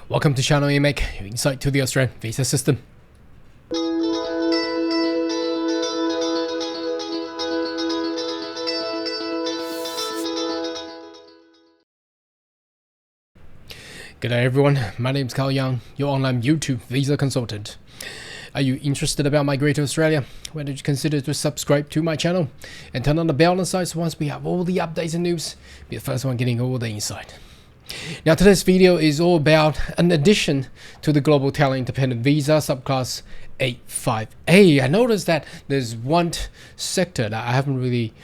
Welcome to channel EMAC, your insight to the Australian visa system. Good day everyone, my name is Karl, your online YouTube visa consultant. Are you interested about migrating to Australia? Why don't you consider to subscribe to my channel and turn on the bell on the side so once we have all the updates and news, be the first one getting all the insight. Now today's video is all about an addition to the Global Talent Independent Visa subclass 85A. I noticed that there's one sector that I haven't really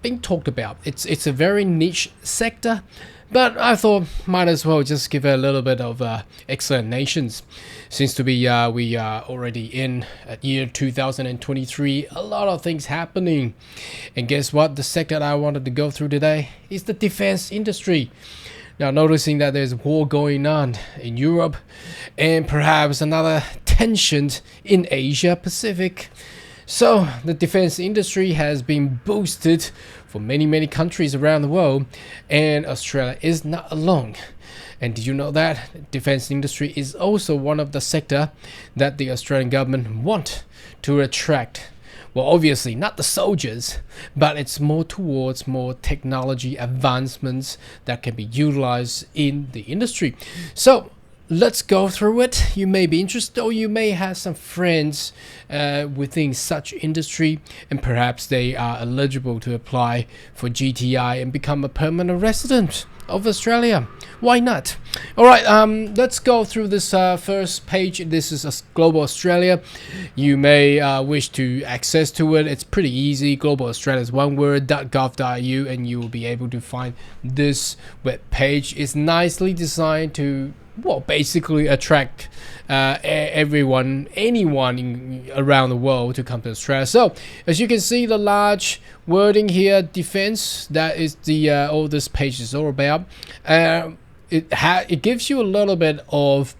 been talked about. It's a very niche sector, but I thought might as well just give it a little bit of explanations. Seems to be we are already in year 2023. A lot of things happening, and guess what? The sector that I wanted to go through today is the defense industry. Now, noticing that there's war going on in Europe and perhaps another tension in Asia Pacific. So the defense industry has been boosted for many countries around the world, and Australia is not alone. And did you know that defense industry is also one of the sector that the Australian government want to attract? Well, obviously not the soldiers, but it's more towards more technology advancements that can be utilized in the industry. So let's go through it. You may be interested, or you may have some friends within such industry, and perhaps they are eligible to apply for GTI and become a permanent resident of Australia. Why not? All right, let's go through this first page. This is Global Australia. You may wish to access to it. It's pretty easy. Global Australia is one word, .gov.au, and you will be able to find this web page. It's nicely designed to, well, basically attract anyone around the world to come to Australia. So as you can see, the large wording here, defense, that is the all this page is all about. It gives you a little bit of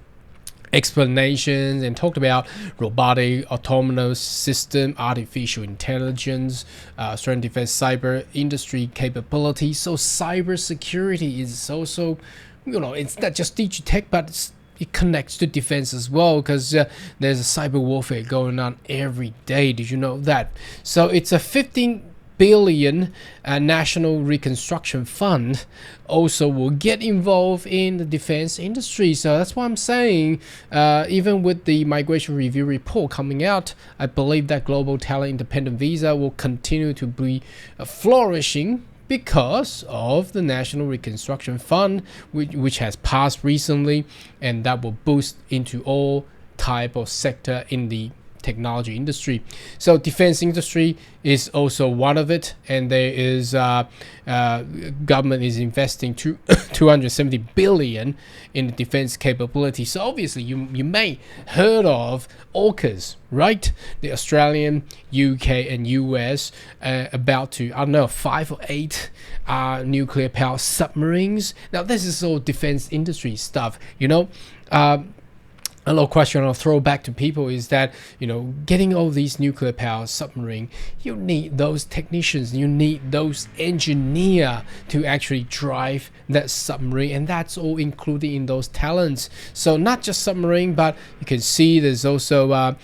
explanations and talked about robotic, autonomous system, artificial intelligence, Australian defense cyber industry capability. So cyber security is also, you know, it's not just digitech, but it connects to defense as well, because there's a cyber warfare going on every day. Did you know that? So it's a 15 billion National Reconstruction Fund also will get involved in the defense industry. So that's what I'm saying. Even with the migration review report coming out, I believe that Global Talent Independent Visa will continue to be flourishing because of the National Reconstruction Fund, which has passed recently, and that will boost into all type of sector in the technology industry. So defense industry is also one of it, and there is government is investing 270 billion in the defense capability. So obviously you may heard of AUKUS, right? The Australian, UK and US about to, I don't know, 5 or 8 nuclear power submarines. Now this is all defense industry stuff, you know. A little question I'll throw back to people is that, you know, getting all these nuclear power submarine, you need those technicians, you need those engineer to actually drive that submarine, and that's all included in those talents. So not just submarine, but you can see there's also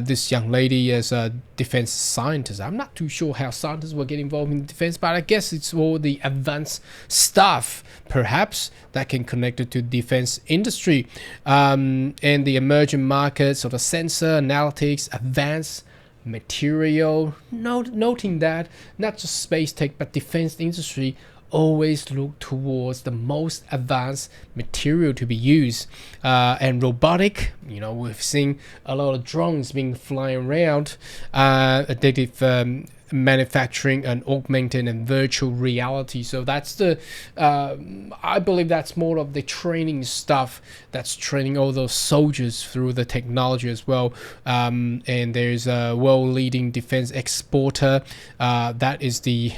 this young lady as a defense scientist. I'm not too sure how scientists will get involved in defense, but I guess it's all the advanced stuff perhaps that can connect it to defense industry, and the emerging markets, so the sensor analytics, advanced material. Noting that not just space tech but defense industry always look towards the most advanced material to be used, and robotic, you know, we've seen a lot of drones being flying around, additive manufacturing and augmented and virtual reality. So that's the I believe that's more of the training stuff, that's training all those soldiers through the technology as well. And there's a world-leading defense exporter, that is the,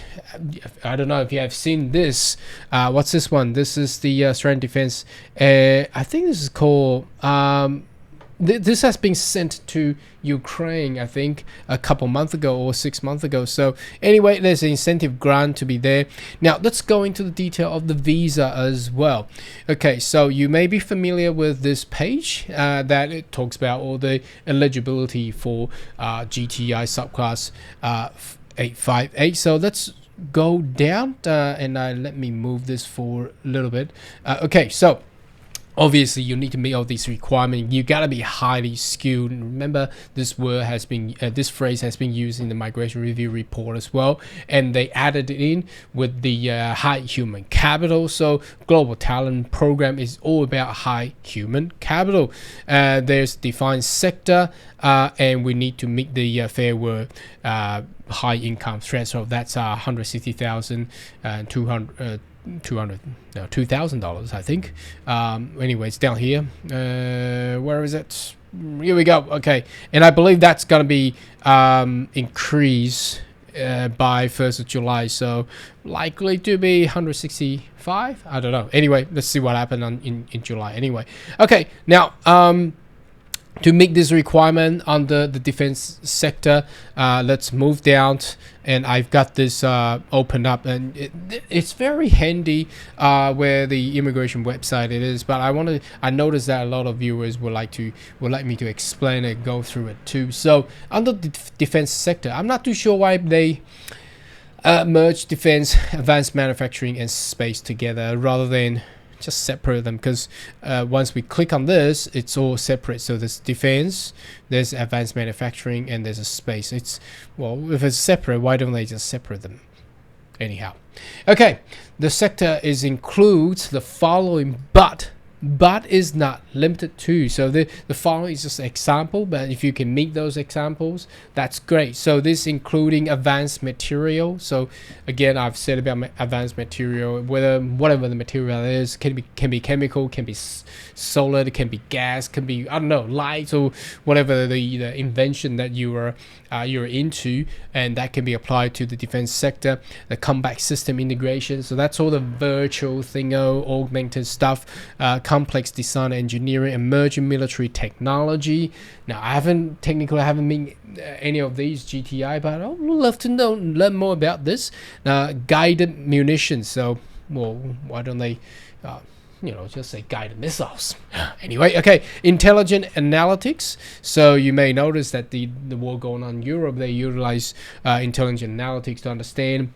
I don't know if you have seen this, what's this one? This is the Australian defense, I think this is called this has been sent to Ukraine, I think, a couple months ago or 6 months ago. So anyway, there's an incentive grant to be there. Now let's go into the detail of the visa as well. Okay, so you may be familiar with this page that it talks about all the eligibility for GTI subclass 858. So let's go down and let me move this for a little bit. Okay, so obviously you need to meet all these requirements. You gotta be highly skilled. And remember, this word has been this phrase has been used in the migration review report as well, and they added it in with the high human capital. So global talent program is all about high human capital. There's defined sector, and we need to meet the fair word high income threshold. That's $200,000, I think. Anyways, down here, where is it? Here we go. Okay, and I believe that's gonna be increased by 1st of July, so likely to be 165. I don't know. Anyway, let's see what happened in July. Anyway, okay, now to meet this requirement under the defense sector, let's move down, and I've got this open up, and it's very handy where the immigration website it is. But I noticed that a lot of viewers would like me to explain it, go through it too. So under the defense sector, I'm not too sure why they merge defense, advanced manufacturing, and space together rather than just separate them, because once we click on this, it's all separate. So there's defense, there's advanced manufacturing, and there's a space. Well, if it's separate, why don't they just separate them? Anyhow, okay, the sector includes the following, but is not limited to. So the following is just an example, but if you can meet those examples, that's great. So this including advanced material. So again, I've said about advanced material, whatever the material is, can be chemical, can be solid, can be gas, can be, I don't know, light, or whatever the invention that you're into, and that can be applied to the defense sector. The combat system integration, so that's all the virtual thingo, augmented stuff, complex design engineering, emerging military technology. Now I haven't met any of these GTI, but I would love to learn more about this. Guided munitions, so well, why don't they just say guided missiles. Anyway, okay, intelligent analytics. So you may notice that the war going on in Europe, they utilize intelligent analytics to understand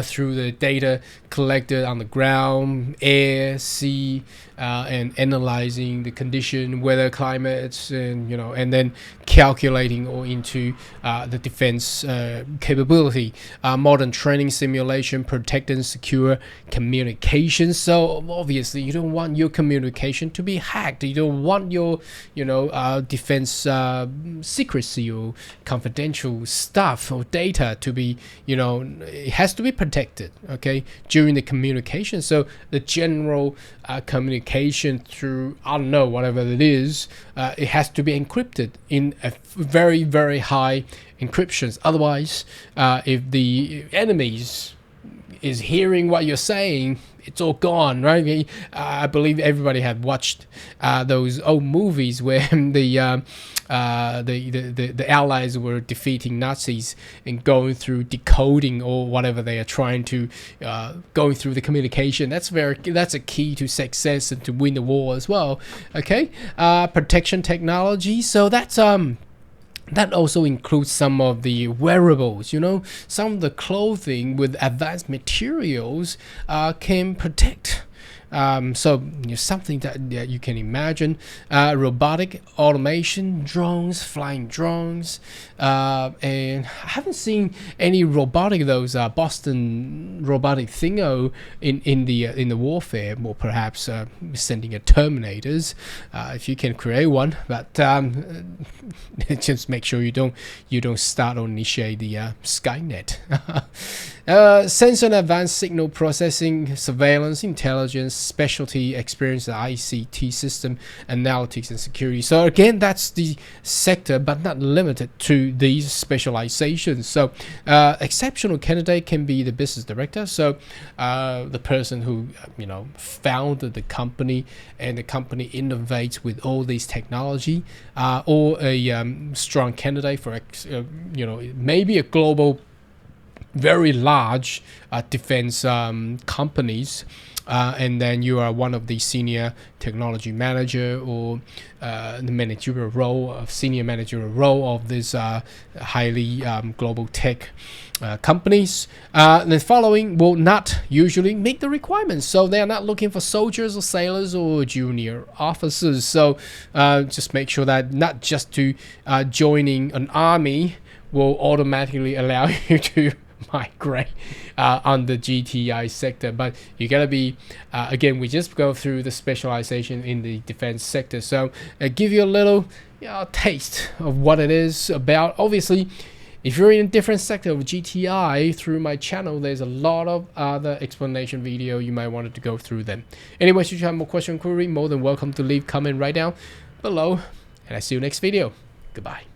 through the data collected on the ground, air, sea, and analyzing the condition, weather, climates, and then calculating all into the defense capability. Modern training simulation, protect and secure communication. So obviously you don't want your communication to be hacked. You don't want your defense secrecy or confidential stuff or data to be it has to be protected, okay, during the communication. So the general communication through, I don't know, whatever it is, it has to be encrypted in a very, very high encryptions. Otherwise, if the enemies is hearing what you're saying, it's all gone, right? I believe everybody had watched those old movies where the Allies were defeating Nazis and going through decoding or whatever they are trying to going through the communication. That's a key to success and to win the war as well. Okay, protection technology. So that's that also includes some of the wearables, some of the clothing with advanced materials can protect. So something that you can imagine. Robotic automation, drones, flying drones, and I haven't seen any robotic, those Boston robotic thingo in the warfare, or perhaps sending a Terminators if you can create one, but just make sure you don't start or initiate the Skynet. Sensor and advanced signal processing, surveillance, intelligence, specialty experience, ICT system, analytics, and security. So again, that's the sector, but not limited to these specializations. So exceptional candidate can be the business director. So the person who founded the company, and the company innovates with all these technology, or a strong candidate for maybe a global, very large defense companies, and then you are one of the senior technology manager, or the managerial role of senior managerial role of this highly global tech companies. The following will not usually meet the requirements, so they are not looking for soldiers or sailors or junior officers. So just make sure that not just to joining an army will automatically allow you to migrate on the GTI sector, but you gotta be again, we just go through the specialization in the defense sector, so give you a little taste of what it is about. Obviously, if you're in a different sector of GTI, through my channel there's a lot of other explanation video, you might want to go through them. Anyway, should you have more question query, more than welcome to leave comment right down below, and I see you next video. Goodbye.